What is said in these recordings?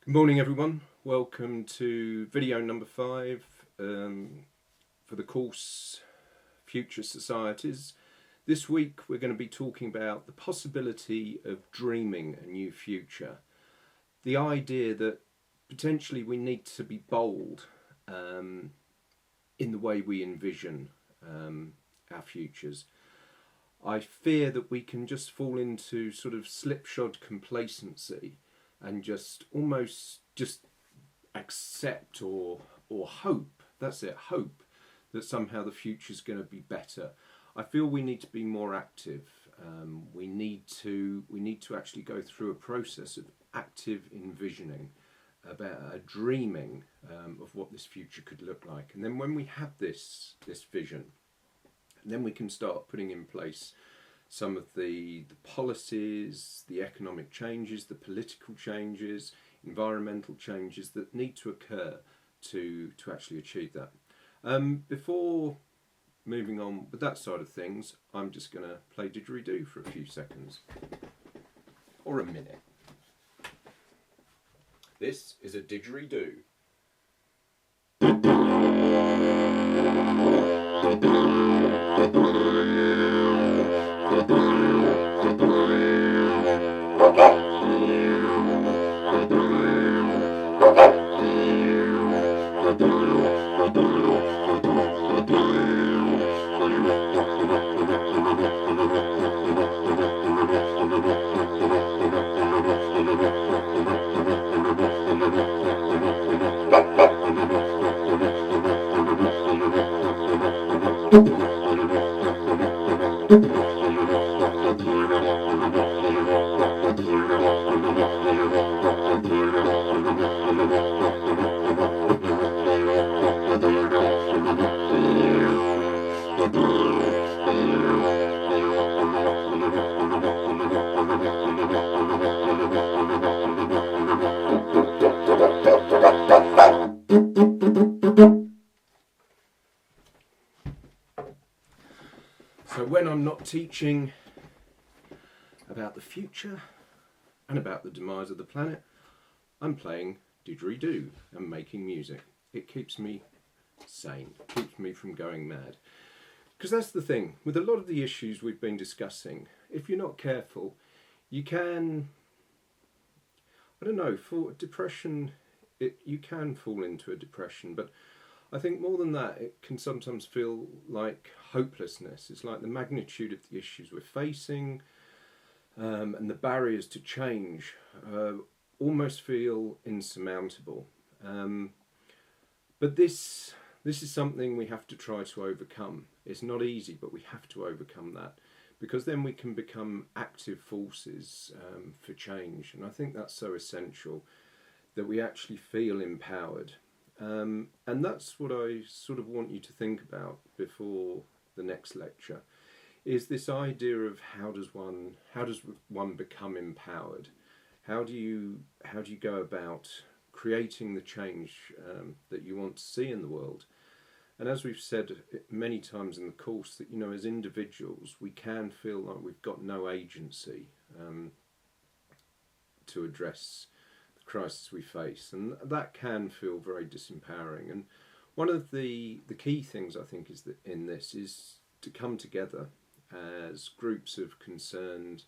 Good morning, everyone. Welcome to video number 5 for the course Future Societies. This week we're going to be talking about the possibility of dreaming a new future. The idea that potentially we need to be bold in the way we envision our futures. I fear that we can just fall into sort of slipshod complacency and just almost just accept or hope, that's it, hope that somehow the future's going to be better. I feel we need to be more active. We need to actually go through a process of active envisioning, about dreaming of what this future could look like. And then when we have this vision, then we can start putting in place some of the policies, the economic changes, the political changes, environmental changes that need to occur to actually achieve that. Before moving on with that side of things, I'm just going to play didgeridoo for a few seconds, or a minute. This is a didgeridoo. So when I'm not teaching about the future and about the demise of the planet, I'm playing didgeridoo and making music. It keeps me sane, keeps me from going mad. Because that's the thing, with a lot of the issues we've been discussing, if you're not careful, you can, I don't know, for depression, you can fall into a depression, but I think more than that, it can sometimes feel like hopelessness. It's like the magnitude of the issues we're facing and the barriers to change almost feel insurmountable. But this is something we have to try to overcome. It's not easy, but we have to overcome that, because then we can become active forces for change. And I think that's so essential, that we actually feel empowered. And that's what I sort of want you to think about before the next lecture, is this idea of how does one become empowered? How do you go about creating the change that you want to see in the world? And as we've said many times in the course, that as individuals we can feel like we've got no agency to address crisis we face, and that can feel very disempowering. And one of the key things I think is that in this is to come together as groups of concerned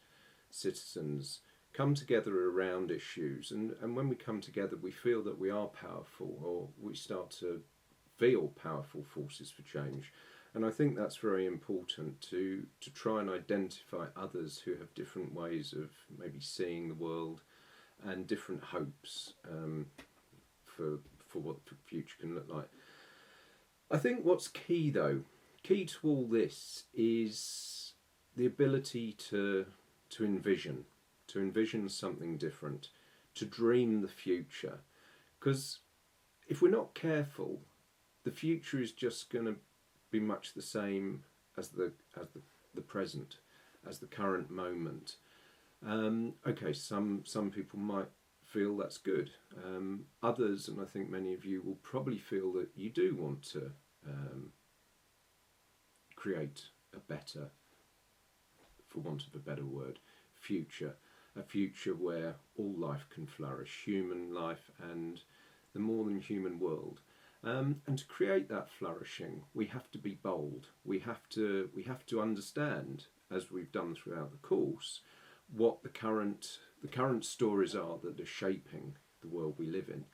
citizens, come together around issues, and when we come together we feel that we are powerful, or we start to feel powerful forces for change. And I think that's very important, to try and identify others who have different ways of maybe seeing the world and different hopes for what the future can look like. I think what's key to all this is the ability to envision something different, to dream the future. Because if we're not careful, the future is just going to be much the same as the present, as the current moment. Okay, some people might feel that's good. Others, and I think many of you, will probably feel that you do want to create a better, for want of a better word, future. a future where all life can flourish, human life and the more than human world. And to create that flourishing, we have to be bold. We have to understand, as we've done throughout the course, what the current stories are that are shaping the world we live in,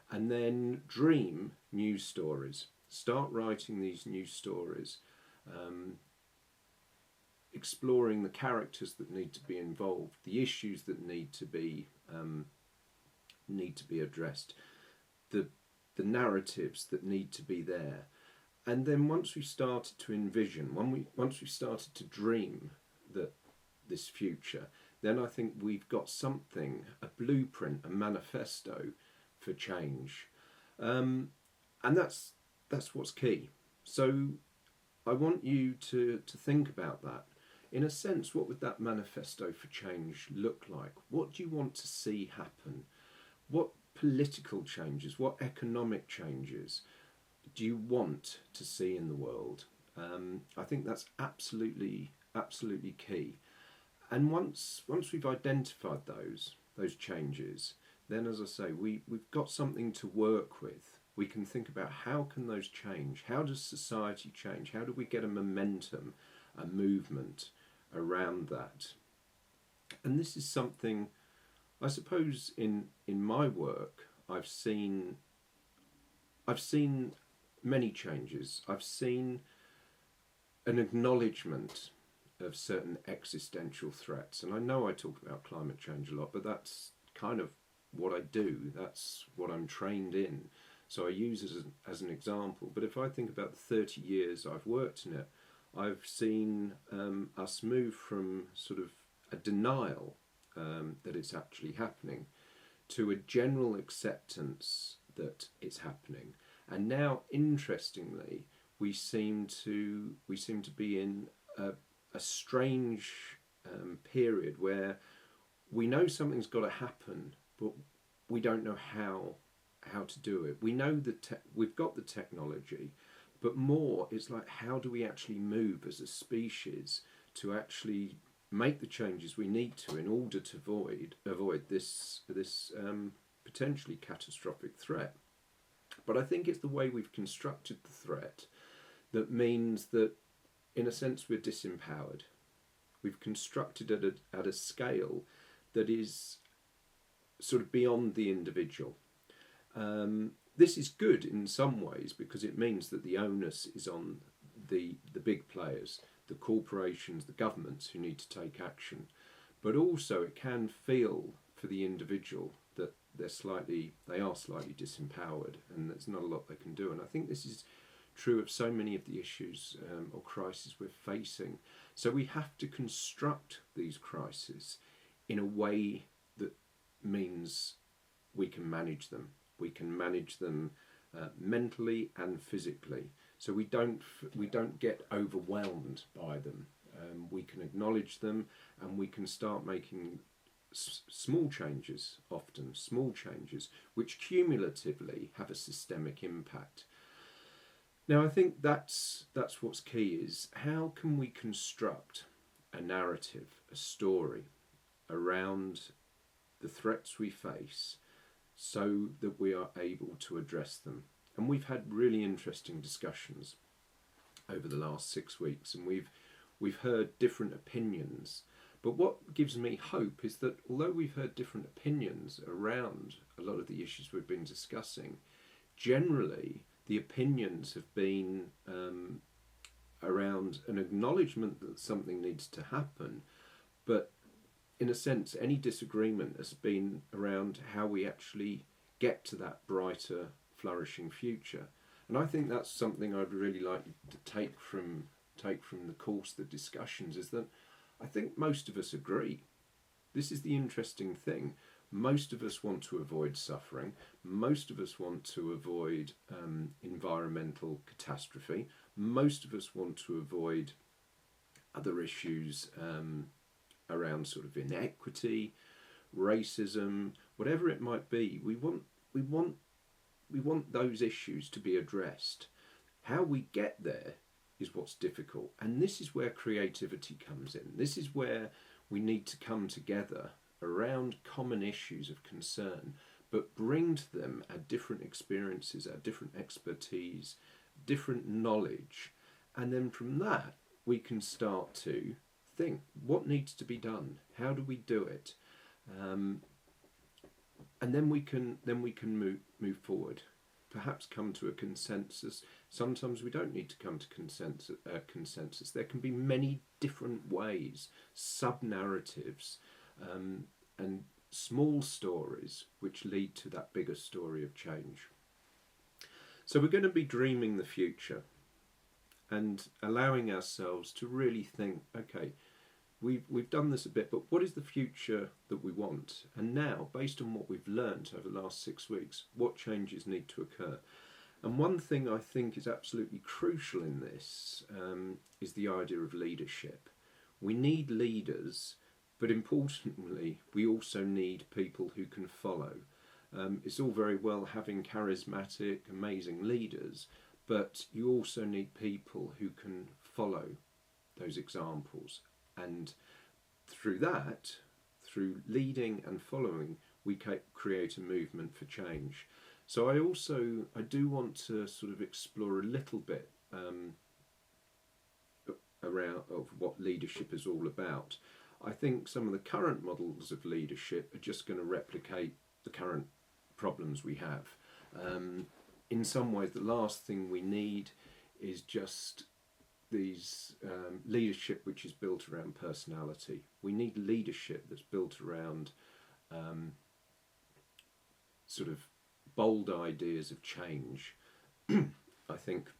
and then dream new stories. Start writing these new stories, exploring the characters that need to be involved, the issues that need to be addressed, the narratives that need to be there. And then once we started to envision, once we started to dream that this future, then I think we've got something, a blueprint, a manifesto for change, and that's what's key. So I want you to think about that. In a sense, what would that manifesto for change look like? What do you want to see happen? What political changes, what economic changes do you want to see in the world? I think that's absolutely key. And once we've identified those changes, then, as I say, we've got something to work with. We can think about how can those change? How does society change? How do we get a momentum, a movement around that? And this is something, I suppose, in my work, I've seen many changes. I've seen an acknowledgement of certain existential threats, and I know I talk about climate change a lot, but that's kind of what I do. That's what I'm trained in. So I use it as an example. But if I think about the 30 years I've worked in it, I've seen us move from sort of a denial that it's actually happening to a general acceptance that it's happening. And now, interestingly, we seem to be in a strange period where we know something's got to happen, but we don't know how to do it. We know that we've got the technology, but more, it's like, how do we actually move as a species to actually make the changes we need to in order to avoid this potentially catastrophic threat? But I think it's the way we've constructed the threat that means that, in a sense, we're disempowered. We've constructed it at a scale that is sort of beyond the individual. This is good in some ways because it means that the onus is on the big players, the corporations, the governments who need to take action. But also it can feel for the individual that they are slightly disempowered, and there's not a lot they can do. And I think this is true of so many of the issues or crises we're facing. So we have to construct these crises in a way that means we can manage them. We can manage them mentally and physically, so we don't get overwhelmed by them. We can acknowledge them, and we can start making small changes, often small changes, which cumulatively have a systemic impact. Now, I think that's what's key, is how can we construct a narrative, a story around the threats we face so that we are able to address them. And we've had really interesting discussions over the last 6 weeks, and we've heard different opinions. But what gives me hope is that although we've heard different opinions around a lot of the issues we've been discussing, generally the opinions have been around an acknowledgement that something needs to happen, but in a sense any disagreement has been around how we actually get to that brighter, flourishing future. And I think that's something I'd really like to take from the course, the discussions, is that I think most of us agree. This is the interesting thing. Most of us want to avoid suffering. Most of us want to avoid environmental catastrophe. Most of us want to avoid other issues around sort of inequity, racism, whatever it might be. We want those issues to be addressed. How we get there is what's difficult, and this is where creativity comes in. This is where we need to come together around common issues of concern, but bring to them our different experiences, our different expertise, different knowledge, and then from that we can start to think what needs to be done, how do we do it, and then we can move forward, perhaps come to a consensus. Sometimes we don't need to come to consensus. There can be many different ways, sub-narratives, and small stories which lead to that bigger story of change. So we're going to be dreaming the future and allowing ourselves to really think, okay, we've done this a bit, but what is the future that we want? And now, based on what we've learned over the last 6 weeks, what changes need to occur? And one thing I think is absolutely crucial in this is the idea of leadership. We need leaders, but importantly, we also need people who can follow. It's all very well having charismatic, amazing leaders, but you also need people who can follow those examples. And through that, through leading and following, we create a movement for change. So I do want to sort of explore a little bit around of what leadership is all about. I think some of the current models of leadership are just going to replicate the current problems we have. In some ways, the last thing we need is just these leadership which is built around personality. We need leadership that's built around sort of bold ideas of change. I think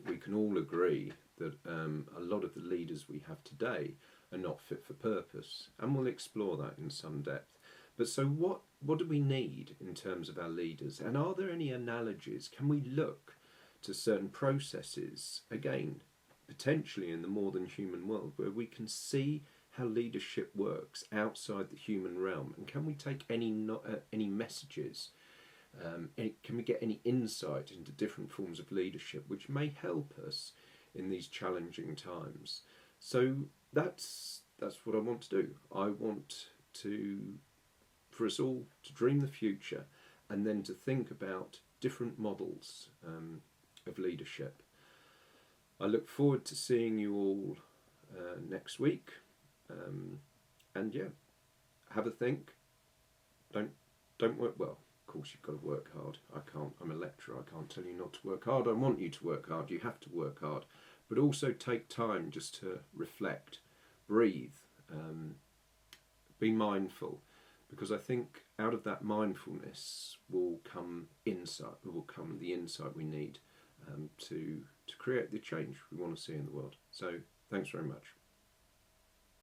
we can all agree that a lot of the leaders we have today are not fit for purpose, and we'll explore that in some depth. But so what do we need in terms of our leaders, and are there any analogies? Can we look to certain processes, again, potentially in the more than human world, where we can see how leadership works outside the human realm, and can we take any messages, can we get any insight into different forms of leadership which may help us in these challenging times? So that's what I want to do. I want for us all to dream the future, and then to think about different models of leadership. I look forward to seeing you all next week, and yeah, have a think. Don't work well. Of course, you've got to work hard. I'm a lecturer. I can't tell you not to work hard. I want you to work hard. You have to work hard, but also take time just to reflect, breathe, be mindful. Because I think out of that mindfulness will come insight, will come the insight we need to create the change we want to see in the world. So thanks very much.